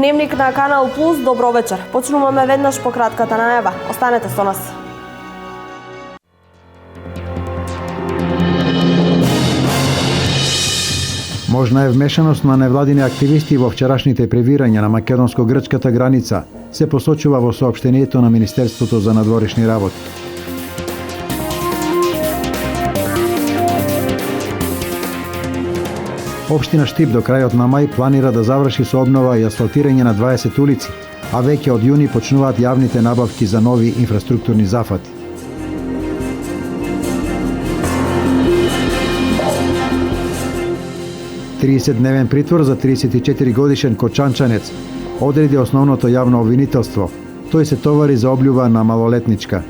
Дневник на Канал Плюс, добро вечер. Почнуваме веднаш по кратката најава. Останете со нас. Можна е вмешаност на невладини активисти во вчерашните превирања на македонско-грчката граница, се посочува во соопштението на Министерството за надворешни работи. Општина Штип до крајот на мај планира да заврши со обнова и асфалтирање на 20 улици, а веќе од јуни почнуваат јавните набавки за нови инфраструктурни зафати. Тридесетдневен притвор за 34 годишен кочанчанец одреди основното јавно обвинителство. Тој се товари за облјува на малолетничка.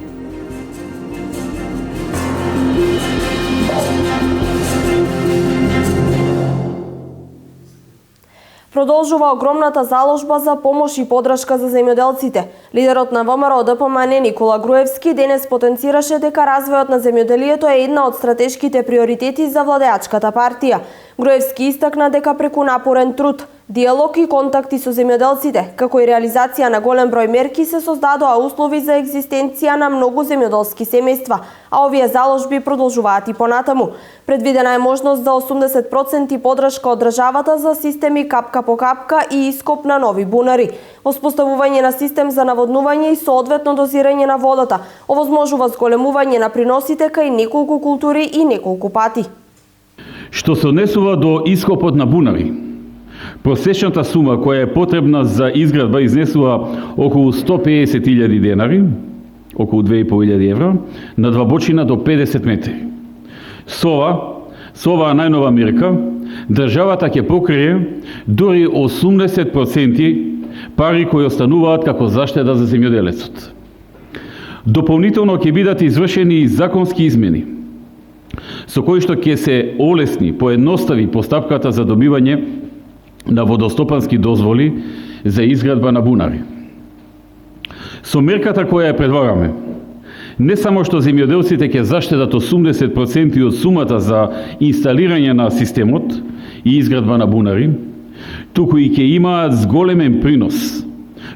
Продолжува огромната заложба за помош и подршка за земјоделците. Лидерот на ВМРО ДПМН Никола Груевски денес потенцираше дека развојот на земјоделието е една од стратешките приоритети за владеачката партија. Груевски истакна дека преку напорен труд, диалог и контакти со земјоделците, како и реализација на голем број мерки се создадоа услови за екзистенција на многу земјоделски семејства, а овие заложби продолжуваат и понатаму. Предвидена е можност за 80% подршка од државата за системи капка по капка и ископ на нови бунари, воспоставување на систем за наводнување и соодветно дозирање на водата, овозможува зголемување на приносите кај неколку култури и неколку пати. Што се однесува до ископот на бунари, просечната сума која е потребна за изградба изнесува околу 150.000 денари, околу 2.500 евра, на длабочина до 50 метри. Со оваа најнова мерка, државата ќе покрие дори 80% пари кои остануваат како заштеда за земјоделецот. Дополнително ќе бидат извршени и законски измени, со кои што ќе се олесни, поедностави постапката за добивање на водостопански дозволи за изградба на бунари. Со мерката која ја предлагаме, не само што земјоделците ќе заштедат 80% од сумата за инсталирање на системот и изградба на бунари, туку и ќе имаат зголемен принос,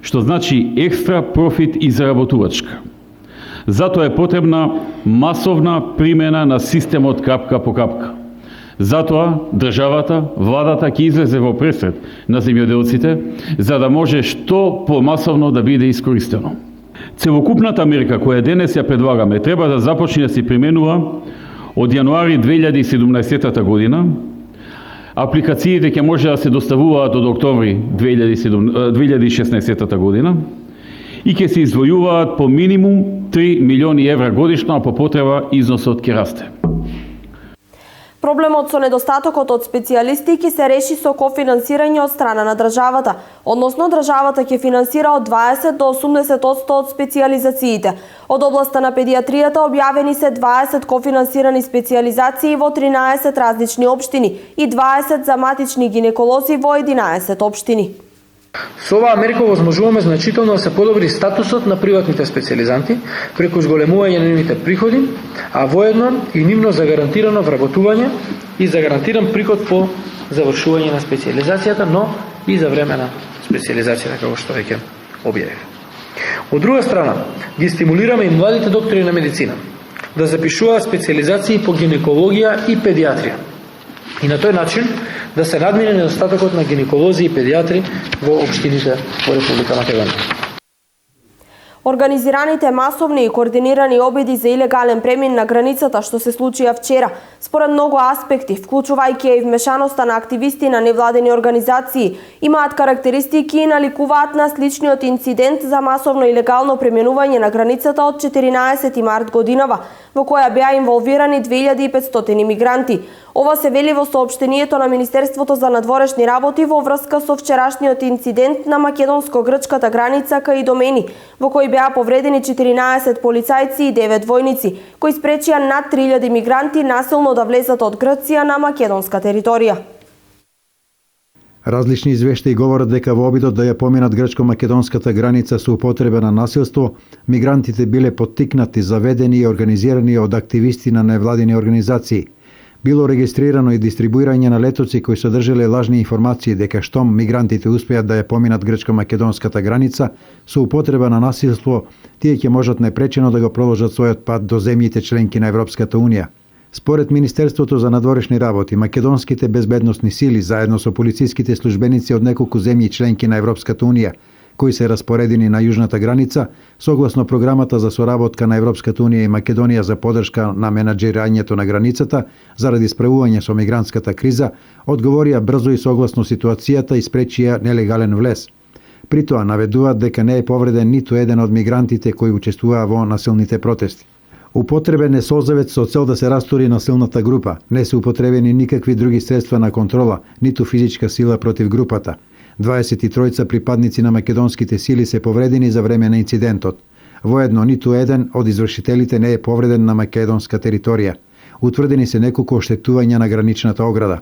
што значи екстра профит и заработувачка. Затоа е потребна масовна примена на системот капка по капка. Затоа државата, владата ќе излезе во пресред на земјоделците, за да може што помасовно да биде искористено. Целокупната мерка која денес ја предлагаме треба да започне да се применува од јануари 2017 година. Апликациите ќе може да се доставуваат од октомври 2016 година и ќе се издвојуваат по минимум 3 милиони евра годишно, а по потреба износот ќе расте. Проблемот со недостатокот од специјалисти ќе се реши со кофинансирање од страна на државата, односно државата ќе финансира од 20 до 80% од специјализациите. Од областа на педијатријата објавени се 20 кофинансирани специјализации во 13 различни општини и 20 за матични гинеколози во 11 општини. Со оваа мерка возможуваме значително да се подобри статусот на приватните специјализанти преку зголемување на нивните приходи, а воедно и нивно загарантирано вработување и загарантиран приход по завршување на специјализацијата, но и за време на специјализацијата, како што веќе објавив. Од друга страна, ги стимулираме и младите доктори на медицина да запишуваат специјализации по гинекологија и педијатрија. И на тој начин да се надмине недостатокот на гинеколози и педијатри во општините во Република Македонија. Организираните масовни и координирани обиди за илегален премин на границата што се случија вчера, според многу аспекти, вклучувајќи и вмешаноста на активисти на невладени организации, имаат карактеристики и наликуваат на сличниот инцидент за масовно илегално преминување на границата од 14 март годинава, во која беа инволвирани 2500 мигранти. Ова се вели во соопштението на Министерството за надворешни работи во врска со вчерашниот инцидент на македонско-грчката граница кај Домени, во кој беа повредени 14 полицајци и 9 војници, кои спречија над 3000 мигранти насилно да влезат од Грција на македонска територија. Различни извештаи говорат дека во обидот да ја поминат грчко-македонската граница со употреба на насилство, мигрантите биле поттикнати, заведени и организирани од активисти на невладини организации. Било регистрирано и дистрибуирање на летоци кои содржале лажни информации дека штом мигрантите успеат да ја поминат грчко-македонската граница со употреба на насилство, тие ќе можат непречено да го проложат својот пат до земјите членки на Европската унија. Според Министерството за надворешни работи, македонските безбедносни сили заедно со полициските службеници од неколку земји членки на Европската унија, кои се распоредени на јужната граница, согласно програмата за соработка на Европската унија и Македонија за подршка на менаџирањето на границата заради справување со мигрантската криза, одговорија брзо и согласно ситуацијата и спречија нелегален влез. При тоа наведуваат дека не е повреден ниту еден од мигрантите кои учествуваа во насилните протести. Употребен е созавец со цел да се растури насилната група. Не се употребени никакви други средства на контрола, ниту физичка сила против групата. 23 припадници на македонските сили се повредени за време на инцидентот. Воедно ниту еден од извршителите не е повреден на македонска територија. Утврдени се неколку оштетувања на граничната ограда.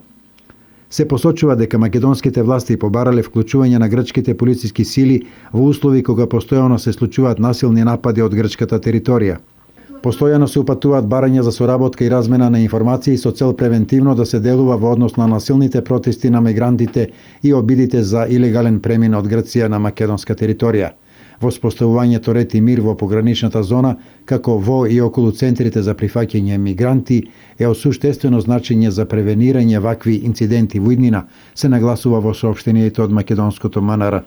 Се посочува дека македонските власти побарале вклучување на грчките полициски сили во услови кога постојано се случуваат насилни напади од грчката територија. Постојано се упатуваат барања за соработка и размена на информации со цел превентивно да се делува во однос на насилните протести на мигрантите и обидите за илегален премин од Грција на македонска територија. Воспоставувањето ред и мир во пограничната зона, како во и околу центрите за прифаќање мигранти, е од суштествено значење за превенирање вакви инциденти во иднина, се нагласува во соопштението од македонското МНР.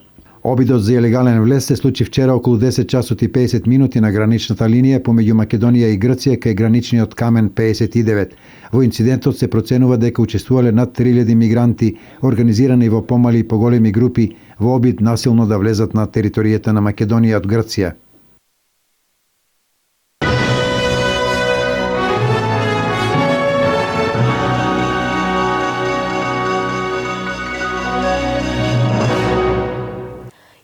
Обидот за илегален влез се случи вчера околу 10 часот и 50 минути на граничната линија помеѓу Македонија и Грција кај граничниот камен 59. Во инцидентот се проценува дека учествувале над 3000 мигранти, организирани во помали и поголеми групи, во обид насилно да влезат на територијата на Македонија од Грција.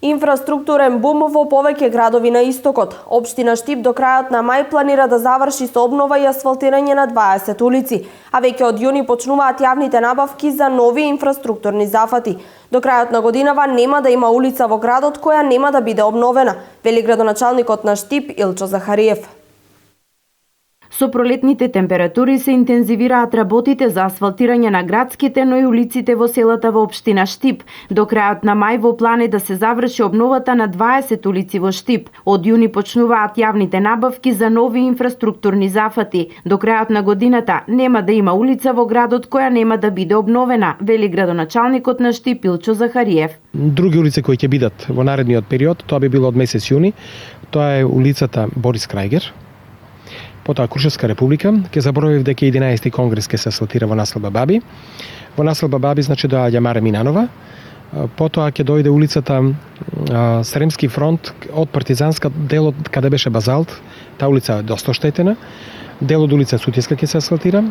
Инфраструктурен бум во повеќе градови на истокот. Општина Штип до крајот на мај планира да заврши со обнова и асфалтирање на 20 улици, а веќе од јуни почнуваат јавните набавки за нови инфраструктурни зафати. До крајот на годинава нема да има улица во градот која нема да биде обновена, вели градоначалникот на Штип Илчо Захариев. Со пролетните температури се интензивираат работите за асфалтирање на градските, но и улиците во селата во општина Штип. До крајот на мај во план е да се заврши обновата на 20 улици во Штип. Од јуни почнуваат јавните набавки за нови инфраструктурни зафати. До крајот на годината нема да има улица во градот која нема да биде обновена, вели градоначалникот на Штип Илчо Захариев. Други улици кои ќе бидат во наредниот период, тоа би било од месец јуни. Тоа е улицата Борис Крајгер, потоа Крушевска република, ќе заборавив дека 11 конгрес ќе се асфалтира во населба Баби. Во населба Баби значи доаѓа Маре Минанова. Потоа ќе дојде улицата Сремски фронт од Партизанска, делот каде беше Базалт, таа улица е доста оштетена. Дел од улица Сутиска ќе се асфалтира.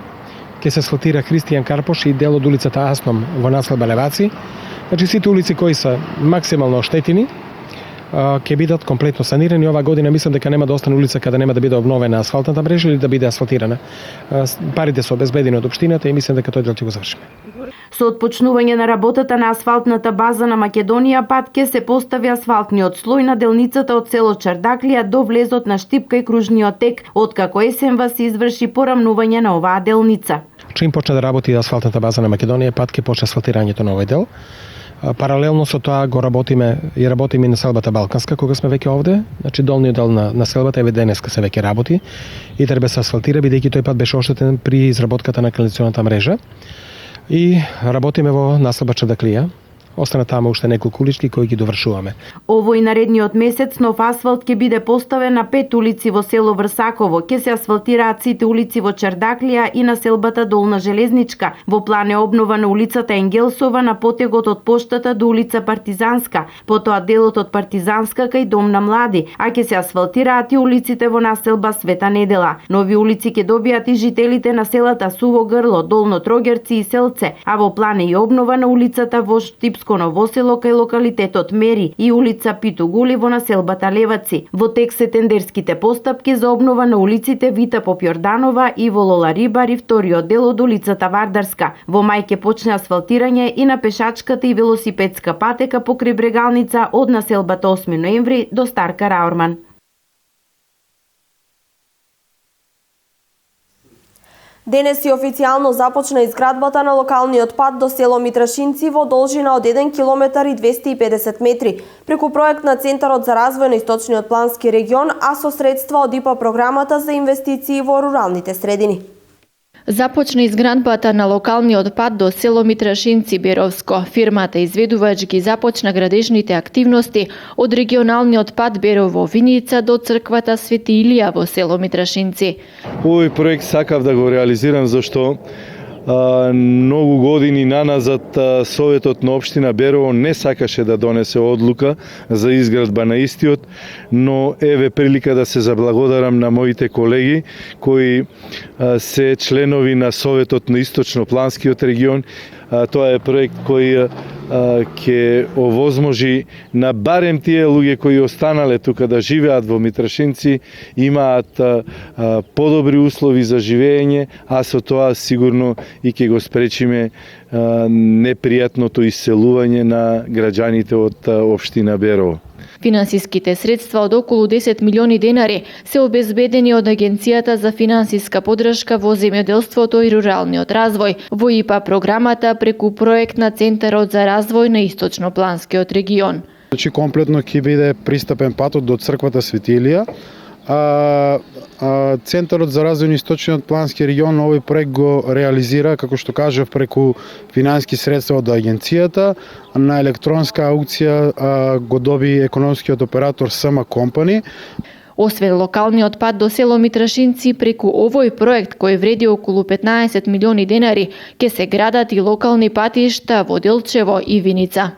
Ќе се асфалтира Христијан Карпош и дел од улицата Асном во населба Леваци. Значи сите улици кои се максимално оштетени ќе бидат комплетно санирани. Ова година мислам дека нема да остане улица каде нема да биде обновена асфалтната мрежа или да биде асфалтирана. Парите се обезбедени од општината и мислам дека тој дел ќе го завршиме. Со отпочнување на работата на асфалтната база на Македонија пат ќе се постави асфалтниот слој на делницата од село Чардаклија до влезот на Штипка и кружниот тек, откако есенва се изврши порамнување на оваа делница. Чим почне да работи асфалтната база на Македонија, пат ќе почне асфалтирањето на овој дел. Паралелно со тоа го работиме и на селбата Балканска, кога сме веќе овде. Значи долниот дел на селбата еве денеска се веќе работи и треба се асфалтира бидејќи тој пат беше оштетен при изработката на канализационата мрежа. И работиме во населба Чардаклија. Остана таму уште неколку улички кои ги довршуваме. Овој наредниот месец нов асфалт ќе биде поставен на 5 улици во село Врсаково. Ќе се асфалтираат сите улици во Чардаклија и на селбата Долна Железничка. Во план е обнова на улицата Енгелсова на потегот од поштата до улица Партизанска, потоа делот од Партизанска кај Дом на млади, а ќе се асфалтираат и улиците во населба Света Недела. Нови улици ќе добијат и жителите на селата Суво Грло, Долно Трогерци и Селце, а во план е и обнова на улицата во Штипско Новосело кај локалитетот Мери и улица Питугули во населбата Леваци. Во тек се тендерските постапки за обнова на улиците Вита Попјорданова и Волола Рибар и вториот дел од улицата Вардарска. Во мај ќе почне асфалтирање и на пешачката и велосипедска патека покрај Брегалница од населбата 8 ноември до Старка Раорман. Денес и официјално започна изградбата на локалниот пат до село Митрашинци во должина од 1 километар и 250 метри, преку проект на Центарот за развој на Источниот плански регион, а со средства од ИПА програмата за инвестиции во руралните средини. Започна изградбата на локалниот пат до село Митрашинци Беровско. Фирмата изведувач ги започна градежните активности од регионалниот пат Берово Виница до црквата Свети Илија во село Митрашинци. Овој проект сакав да го реализирам зашто многу години наназад Советот на општина Берово не сакаше да донесе одлука за изградба на истиот, но еве прилика да се заблагодарам на моите колеги кои се членови на Советот на Источно-планскиот регион. Тоа е проект кој ќе овозможи на барем тие луѓе кои останале тука да живеат во Митрашинци, имаат подобри услови за живење, а со тоа сигурно и ќе го спречиме непријатното иселување на граѓаните од општина Берово. Финансиските средства од околу 10 милиони денари се обезбедени од Агенцијата за финансиска поддршка во земјоделството и руралниот развој во ИПА програмата преку проект на Центарот за развој на Источно-планскиот регион. Значи комплетно ќе биде пристапен патот до црквата Свети Илија. Центарот за развој на Источниот плански регион овој проект го реализира, како што кажав, преку финански средства од агенцијата. На електронска аукција го доби економскиот оператор СМ Компани. Освен локалниот пат до село Митрашинци, преку овој проект кој вреди околу 15 милиони денари, ќе се градат и локални патишта во Делчево и Виница.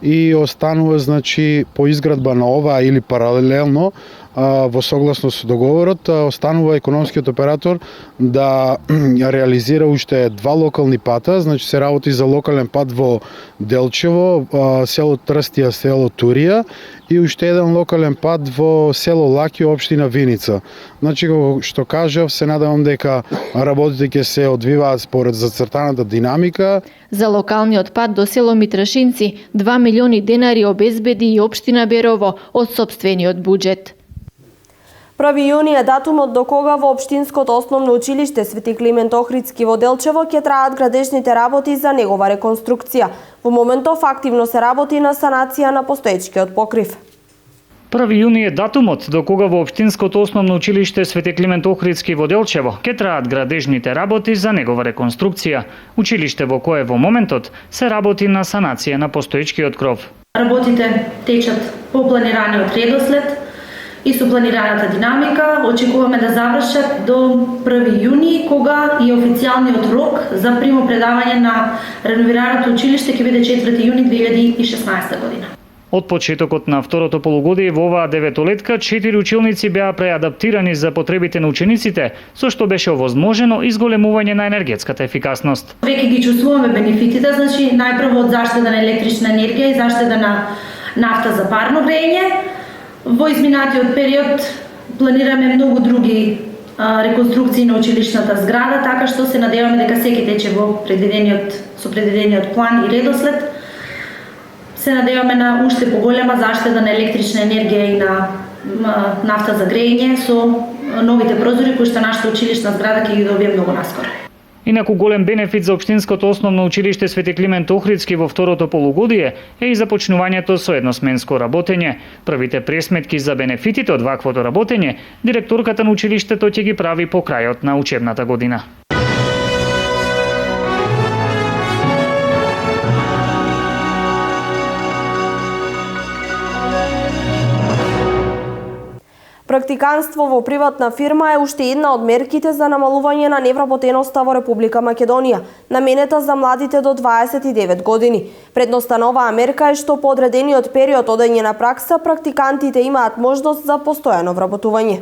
И останува, значи, по изградба на ова или паралелно во согласно со договорот, останува економскиот оператор да реализира уште 2 локални пата, значи се работи за локален пат во Делчево, село Трстија, село Турија и уште еден локален пат во село Лакио, општина Виница. Значи, што кажав, се надевам дека работите ќе се одвиваат според зацртаната динамика. За локалниот пат до село Митрашинци 2 милиони денари обезбеди и општина Берово од сопствениот буџет. 1 јуни е датумот до кога во Општинското основно училиште Свети Климент Охридски во Делчево ќе траат градежните работи за негова реконструкција. Во моментов активно се работи на санација на постоечкиот покрив. 1 јуни е датумот до кога во Општинското основно училиште Свети Климент Охридски во Делчево ќе траат градежните работи за негова реконструкција. Училиште во кое во моментот се работи на санација на постоечкиот кров. Работите течат по планираниот редослед и со планираната динамика. Очекуваме да завршат до 1 јуни, кога и официјалниот рок за примопредавање на реновираното училиште ќе биде 4 јуни 2016 година. Од почетокот на второто полугодие во оваа деветолетка 4 училници беа преадаптирани за потребите на учениците, со што беше овозможено изголемување на енергетската ефикасност. Веќе ги чувствуваме бенефитите, значи најпрво од заштеда на електрична енергија и заштеда на нафта за парно грејење. Во изминатиот период планираме многу други реконструкции на училишната зграда, така што се надеваме дека секи тече во предвидениот план и редослед. Се надеваме на уште поголема заштеда на електрична енергија и на нафта за грејење со новите прозори кои што нашата училишна зграда ќе ги добие многу наскоро. Инаку голем бенефит за Општинското основно училиште Свети Климент Охридски во второто полугодие е и започнувањето со едносменско работење. Првите пресметки за бенефитите од ваквото работење директорката на училиштето ќе ги прави по крајот на учебната година. Практиканство во приватна фирма е уште една од мерките за намалување на невработеноста во Република Македонија, наменета за младите до 29 години. Предноста на оваа мерка е што по одредениот период одење на пракса практикантите имаат можност за постојано вработување.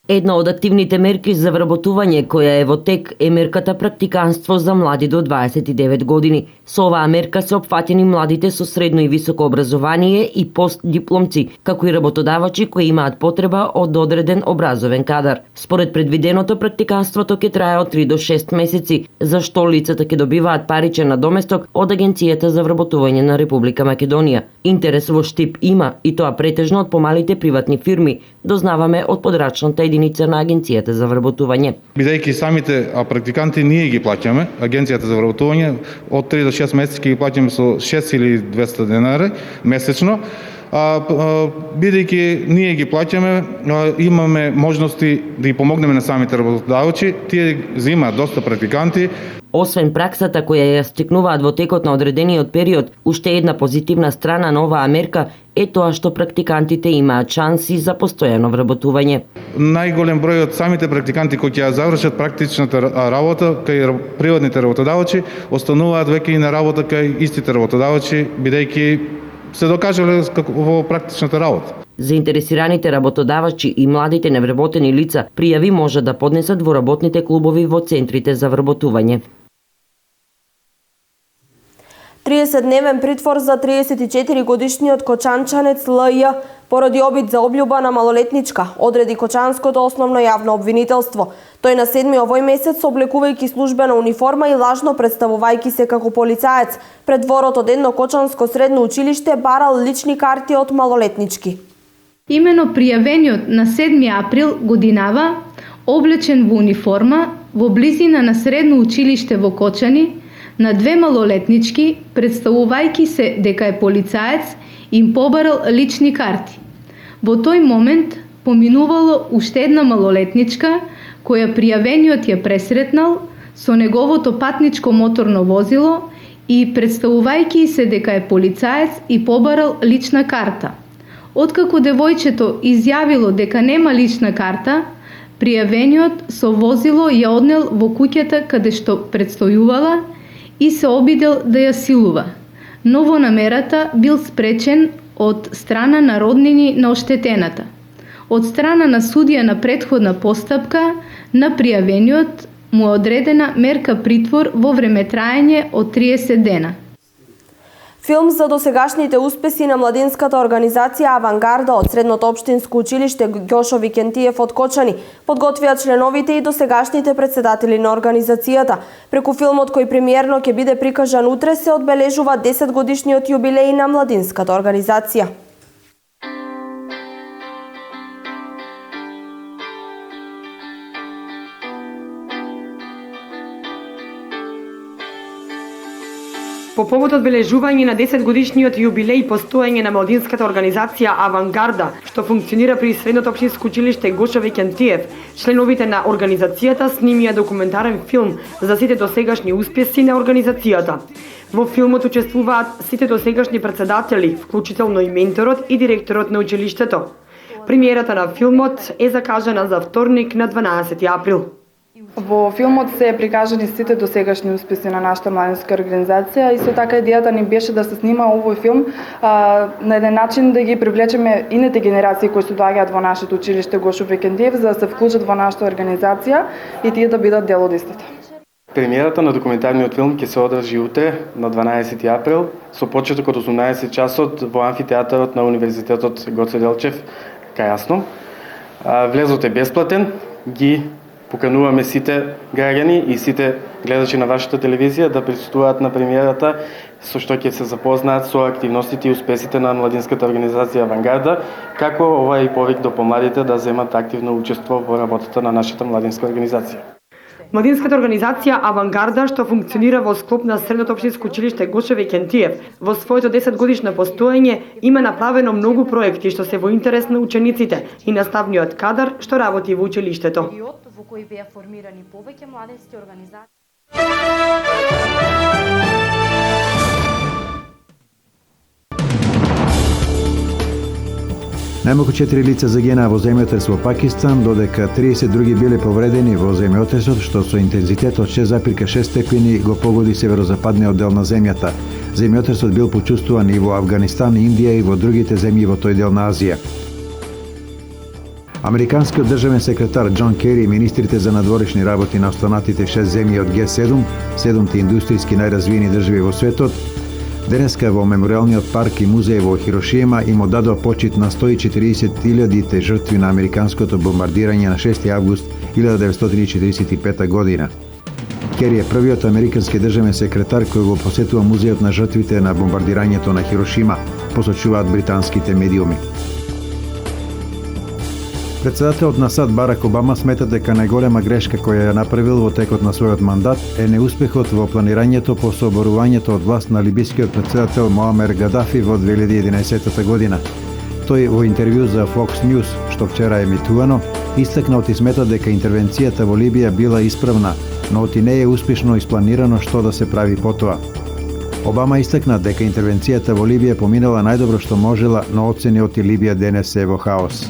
Една од активните мерки за вработување која е во тек е мерката практиканство за млади до 29 години. Со оваа мерка се опфатени младите со средно и високо образование и постдипломци, како и работодавачи кои имаат потреба од одреден образовен кадар. Според предвиденото, практиканството ќе трае од 3 до 6 месеци, за што лицата ќе добиваат паричен надоместок од Агенцијата за вработување на Република Македонија. Интерес во штип има, и тоа претежно од помалите приватни фирми, дознаваме од подрачната единица единица на Агенцијата за вработување. Бидејќи самите практиканти ние ги плаќаме, Агенцијата за вработување од 3 до 6 месеци ги плаќаме со 6200 денари месечно. Бидејќи ние ги плаќаме, имаме можности да ги помогнеме на самите работодавци, тие земаат доста практиканти. Освен праксата која ја стекнуваат во текот на одредениот период, уште една позитивна страна на оваа мерка е тоа што практикантите имаат шанси за постојано вработување. Најголем број од самите практиканти кои ќе ја завршат практичната работа кај приватните работодавци остануваат веќе и на работа кај истите работодавци, бидејќи се докажале во практичната работа. Заинтересираните работодавачи и младите невработени лица пријави може да поднесат во работните клубови во центрите за вработување. 30-дневен притвор за 34-годишниот кочанчанец Л.Ј. поради обид за облјуба на малолетничка, одреди Кочанското основно јавно обвинителство. Тој на 7 овој месец, облекувајќи службена униформа и лажно представувајќи се како полицаец, пред дворот од едно кочанско средно училиште барал лични карти од малолетнички. Имено пријавениот на 7 април годинава, облечен во униформа, во близина на средно училиште во Кочани, на 2 малолетнички, представувајќи се дека е полицаец, им побарал лични карти. Во тој момент поминувало уште една малолетничка, која пријавениот ја пресретнал со неговото патничко моторно возило и представувајќи се дека е полицаец и побарал лична карта. Откако девојчето изјавило дека нема лична карта, пријавениот со возило ја однел во куќата каде што предстојувала и се обидел да ја силува, но во намерата бил спречен од страна на роднини на оштетената. Од страна на судија на претходна постапка на пријавениот му е одредена мерка притвор во времетраење од 30 дена. Филм за досегашните успеси на младинската организација Авангарда од Средното општинско училиште Ѓошо Викентиев од Кочани подготвија членовите и досегашните претседатели на организацијата. Преку филмот кој премиерно ќе биде прикажан утре се одбележува 10 годишниот јубилеј на младинската организација. По повод одбележување на 10 годишниот јубилеј постоење на младинската организација Авангарда, што функционира при Средното општинско училиште Ѓошо Викентиев, членовите на организацијата снимија документарен филм за сите досегашни успеси на организацијата. Во филмот учествуваат сите досегашни претседатели, вклучително и менторот и директорот на училиштето. Премиерата на филмот е закажана за вторник на 12 април. Во филмот се прикажани сите досегашни успеси на нашата младинска организација. Исто така идејата ни беше да се снима овој филм на еден начин да ги привлечеме ините генерации кои се доаѓаат во нашето училиште Ѓошо Викентиев за да се вклучат во нашата организација и тие да бидат дел од истата. Премиерата на документарниот филм ќе се одржи утре на 12 април со почеток од 18 часот во амфитеатарот на Универзитетот Гоце Делчев кај Јасно. Влезот е бесплатен, ги покануваме сите граѓани и сите гледачи на вашата телевизија да присуствуваат на премиерата со што ќе се запознаат со активностите и успесите на младинската организација Авангарда, како ова е и повик до помладите да земат активно учество во работата на нашата младинска организација. Младинската организација Авангарда, што функционира во склоп на Средното општинско училиште Ѓошо Викентиев, во своето 10 годишно постоење има направено многу проекти што се во интерес на учениците и наставниот кадар што работи во училиштето. Во кои беа формирани повеќе младински организации. Најмалку 4 лица загинаа во земјотрес во Пакистан, додека 30 други биле повредени во земјотресот, што со интензитет од 6,6 степени го погоди северозападниот дел на земјата. Земјотресот бил почувствуван и во Авганистан, Индија и во другите земји во тој дел на Азија. Американскиот државен секретар Џон Кери и министрите за надворешни работи на останатите 6 земји од Г7, 7 индустријски најразвиени држави во светот, денеска во мемориалниот парк и музеј во Хирошима им одадоа почит на 140.000 жртви на американското бомбардирање на 6 август 1945 година. Кери е првиот американски државен секретар кој го посетува музејот на жртвите на бомбардирањето на Хирошима, посочуваат британските медиуми. Председателот на САД Барак Обама смета дека најголема грешка која ја направил во текот на својот мандат е неуспехот во планирањето по соборувањето од власт на либискиот председател Моамер Гадафи во 2011 година. Тој во интервју за Fox News, што вчера емитувано, истакна и смета дека интервенцијата во Либија била исправна, но оти не е успешно испланирано што да се прави потоа. Обама истакна дека интервенцијата во Либија поминала најдобро што можела, но оцени оти Либија денес е во хаос.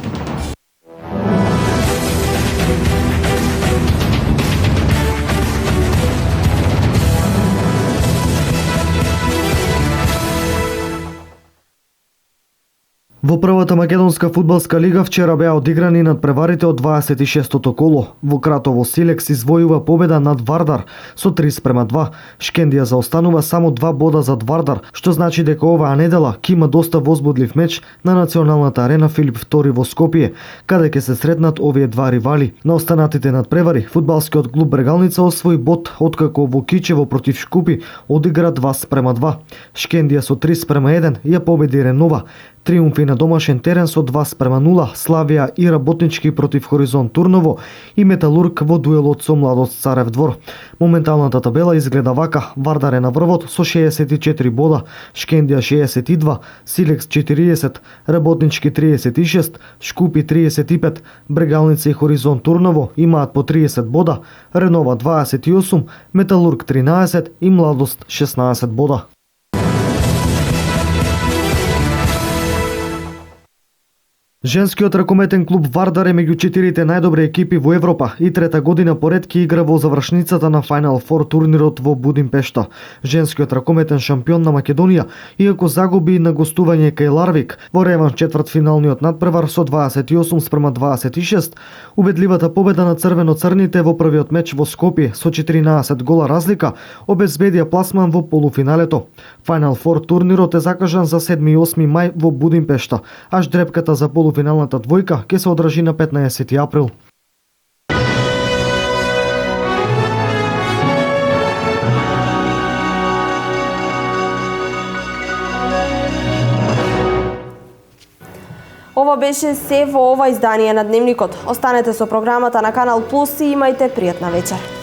Во првата македонска фудбалска лига вчера беа одиграни надпреварите од 26-тото коло. Во Кратово Силекс извојува победа над Вардар со 3:2. Шкендија заостанува само 2 бода зад Вардар, што значи дека оваа недела ќе има доста возбудлив меч на националната арена Филип II во Скопје, каде ќе се сретнат овие два ривали. На останатите надпревари фудбалскиот клуб Брегалница освои бод откако во Кичево против Шкупи одигра 2:2. Шкендија со 3:1 ја победи Ренова. Триумфи на домашен терен со 2:0, Славија и Работнички против Хоризонт Турново и Металург во дуелот со Младост Царев Двор. Моменталната табела изгледа вака: Вардар е на врвот со 64 бода, Шкендија 62, Силекс 40, Работнички 36, Шкупи 35, Брегалница и Хоризонт Турново имаат по 30 бода, Ренова 28, Металург 13 и Младост 16 бода. Женскиот ракометен клуб Вардар е меѓу 4 најдобри екипи во Европа и трета година поред ќе игра во завршницата на Final Four турнирот во Будимпешта. Женскиот ракометен шампион на Македонија, иако загуби на гостување кај Ларвик во реванш четвртфиналниот надпревар со 28:26, убедливата победа на црвено-црните во првиот меч во Скопје со 14 гола разлика обезбедија пласман во полуфиналето. Final Four турнирот е закажан за 7 и 8 мај во Будимпешта, а ждрепката за полуфиналната двојка ќе се одржи на 15 април. Ова беше се во ова издание на Дневникот. Останете со програмата на Канал Плюс и имајте пријатна вечер.